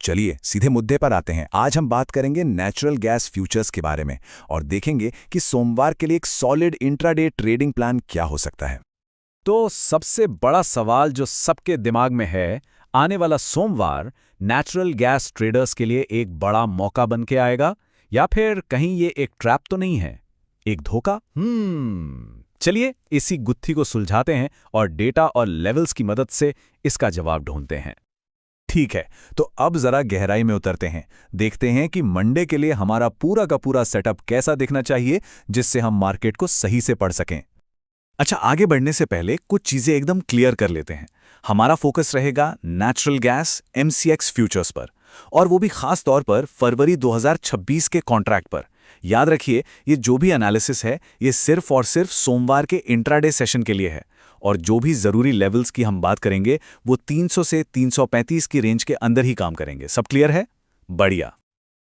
चलिए सीधे मुद्दे पर आते हैं। आज हम बात करेंगे नेचुरल गैस फ्यूचर्स के बारे में और देखेंगे कि सोमवार के लिए एक सॉलिड इंट्राडे ट्रेडिंग प्लान क्या हो सकता है। तो सबसे बड़ा सवाल जो सबके दिमाग में है, आने वाला सोमवार नेचुरल गैस ट्रेडर्स के लिए एक बड़ा मौका बन के आएगा या फिर कहीं ये एक ट्रैप तो नहीं है, एक धोखा? चलिए इसी गुत्थी को सुलझाते हैं और डेटा और लेवल्स की मदद से इसका जवाब ढूंढते हैं। ठीक है, तो अब जरा गहराई में उतरते हैं। देखते हैं कि मंडे के लिए हमारा पूरा का पूरा सेटअप कैसा दिखना चाहिए जिससे हम मार्केट को सही से पढ़ सकें। अच्छा, आगे बढ़ने से पहले कुछ चीजें एकदम क्लियर कर लेते हैं। हमारा फोकस रहेगा नेचुरल गैस MCX फ्यूचर्स पर, और वो भी खास तौर पर फरवरी 2026 के कॉन्ट्रैक्ट पर। याद रखिए, ये जो भी एनालिसिस है ये सिर्फ और सिर्फ सोमवार के इंट्राडे सेशन के लिए है, और जो भी जरूरी लेवल्स की हम बात करेंगे वो 300 से 335 की रेंज के अंदर ही काम करेंगे। सब क्लियर है? बढ़िया।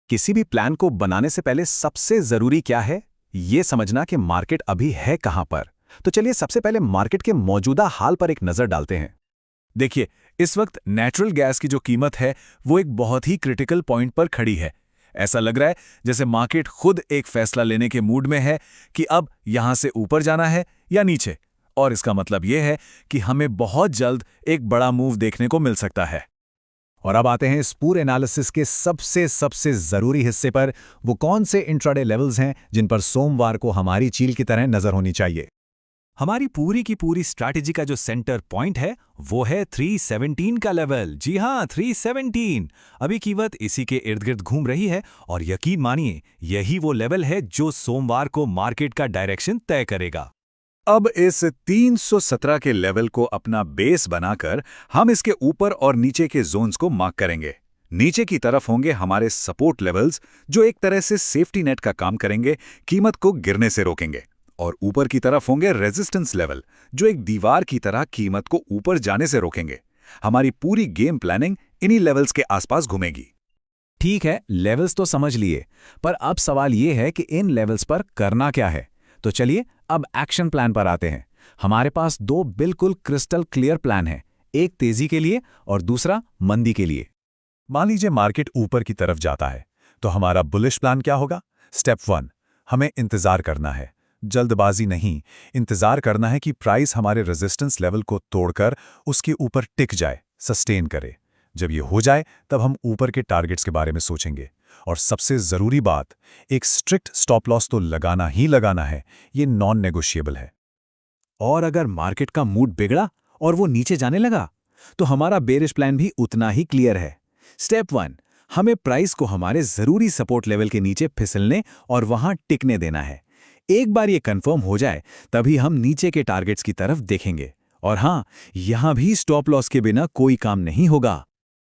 किसी भी प्लान को बनाने से पहले सबसे जरूरी क्या है, ये समझना कि मार्केट अभी है कहां पर। तो चलिए सबसे पहले मार्केट के मौजूदा हाल पर एक नजर डालते हैं। देखिए, इस वक्त नेचुरल गैस की जो कीमत है वो एक बहुत ही क्रिटिकल पॉइंट पर खड़ी है। ऐसा लग रहा है जैसे मार्केट खुद एक फैसला लेने के मूड में है कि अब यहां से ऊपर जाना है या नीचे, और इसका मतलब यह है कि हमें बहुत जल्द एक बड़ा मूव देखने को मिल सकता है। और अब आते हैं इस पूरे एनालिसिस के सबसे जरूरी हिस्से पर। वो कौन से इंट्राडे लेवल्स हैं जिन पर सोमवार को हमारी चील की तरह नजर होनी चाहिए। हमारी पूरी की पूरी स्ट्रैटेजी का जो सेंटर पॉइंट है वो है 317 का लेवल। जी हां, 317। अभी कीमत इसी के इर्द गिर्द घूम रही है, और यकीन मानिए यही वो लेवल है जो सोमवार को मार्केट का डायरेक्शन तय करेगा। अब इस 317 के लेवल को अपना बेस बनाकर हम इसके ऊपर और नीचे के जोन्स को मार्क करेंगे। नीचे की तरफ होंगे हमारे सपोर्ट लेवल्स, जो एक तरह से सेफ्टी नेट का काम करेंगे, कीमत को गिरने से रोकेंगे। और ऊपर की तरफ होंगे रेजिस्टेंस लेवल, जो एक दीवार की तरह कीमत को ऊपर जाने से रोकेंगे। हमारी पूरी गेम प्लानिंग इन्हीं लेवल्स के आसपास घूमेगी। ठीक है, लेवल्स तो समझ लिए, पर अब सवाल यह है कि इन लेवल्स पर करना क्या है। तो चलिए अब एक्शन प्लान पर आते हैं। हमारे पास दो बिल्कुल क्रिस्टल क्लियर प्लान हैं, एक तेजी के लिए और दूसरा मंदी के लिए। मान लीजिए मार्केट ऊपर की तरफ जाता है, तो हमारा बुलिश प्लान क्या होगा? स्टेप 1, हमें इंतजार करना है। जल्दबाजी नहीं, इंतजार करना है कि प्राइस हमारे रेजिस्टेंस लेवल को तोड़कर उसके ऊपर टिक जाए, सस्टेन करे। जब ये हो जाए तब हम ऊपर के टारगेट्स के बारे में सोचेंगे। और सबसे जरूरी बात, एक स्ट्रिक्ट स्टॉप लॉस तो लगाना ही लगाना है, ये नॉन नेगोशिएबल है। और अगर मार्केट का मूड बिगड़ा और वो नीचे जाने लगा, तो हमारा बेरिश प्लान भी उतना ही क्लियर है। स्टेप 1, हमें प्राइस को हमारे जरूरी सपोर्ट लेवल के नीचे फिसलने और वहां टिकने देना है। एक बार ये कंफर्म हो जाए तभी हम नीचे के टारगेट्स की तरफ देखेंगे। और हां, यहां भी स्टॉप लॉस के बिना कोई काम नहीं होगा।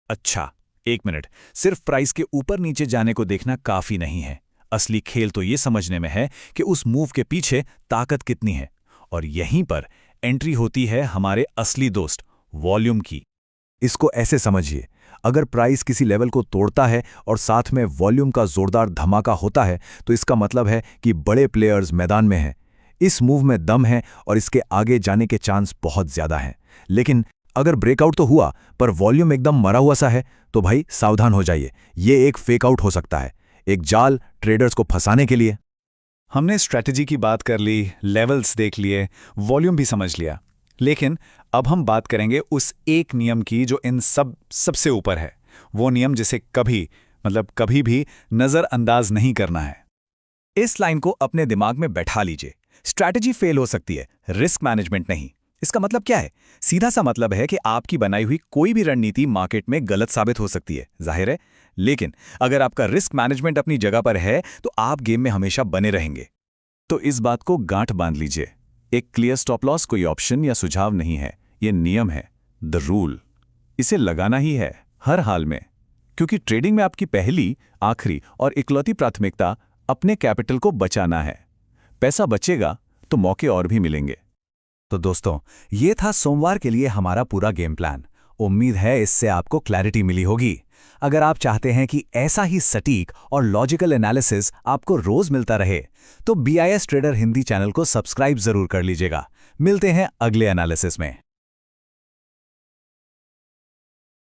अच्छा, एक मिनट, सिर्फ प्राइस के ऊपर नीचे जाने को देखना काफी नहीं है। असली खेल तो ये समझने में है कि उस मूव के पीछे ताकत कितनी है, और यहीं पर एंट्री होती है हमारे असली दोस्त वॉल्यूम की। इसको ऐसे समझिए, अगर प्राइस किसी लेवल को तोड़ता है और साथ में वॉल्यूम का जोरदार धमाका होता है, तो इसका मतलब है कि बड़े प्लेयर्स मैदान में हैं। इस मूव में दम है और इसके आगे जाने के चांस बहुत ज्यादा हैं। लेकिन अगर ब्रेकआउट तो हुआ पर वॉल्यूम एकदम मरा हुआ सा है, तो भाई सावधान हो जाइए, ये एक फेक आउट हो सकता है, एक जाल ट्रेडर्स को फंसाने के लिए। हमने स्ट्रैटेजी की बात कर ली, लेवल्स देख लिए, वॉल्यूम भी समझ लिया, लेकिन अब हम बात करेंगे उस एक नियम की जो इन सबसे ऊपर है। वो नियम जिसे कभी भी नजरअंदाज नहीं करना है। इस लाइन को अपने दिमाग में बैठा लीजिए। स्ट्रैटेजी फेल हो सकती है, रिस्क मैनेजमेंट नहीं। इसका मतलब क्या है? सीधा सा मतलब है कि आपकी बनाई हुई कोई भी रणनीति मार्केट में गलत साबित हो सकती है, जाहिर है। लेकिन अगर आपका रिस्क मैनेजमेंट अपनी जगह पर है तो आप गेम में हमेशा बने रहेंगे। तो इस बात को गांठ बांध लीजिए, एक क्लियर स्टॉप लॉस कोई ऑप्शन या सुझाव नहीं है, ये नियम है, द रूल। इसे लगाना ही है हर हाल में, क्योंकि ट्रेडिंग में आपकी पहली, आखिरी और इकलौती प्राथमिकता अपने कैपिटल को बचाना है। पैसा बचेगा तो मौके और भी मिलेंगे। तो दोस्तों, ये था सोमवार के लिए हमारा पूरा गेम प्लान। उम्मीद है इससे आपको क्लैरिटी मिली होगी। अगर आप चाहते हैं कि ऐसा ही सटीक और लॉजिकल एनालिसिस आपको रोज मिलता रहे, तो BIS ट्रेडर हिंदी चैनल को सब्सक्राइब जरूर कर लीजिएगा। मिलते हैं अगले एनालिसिस में।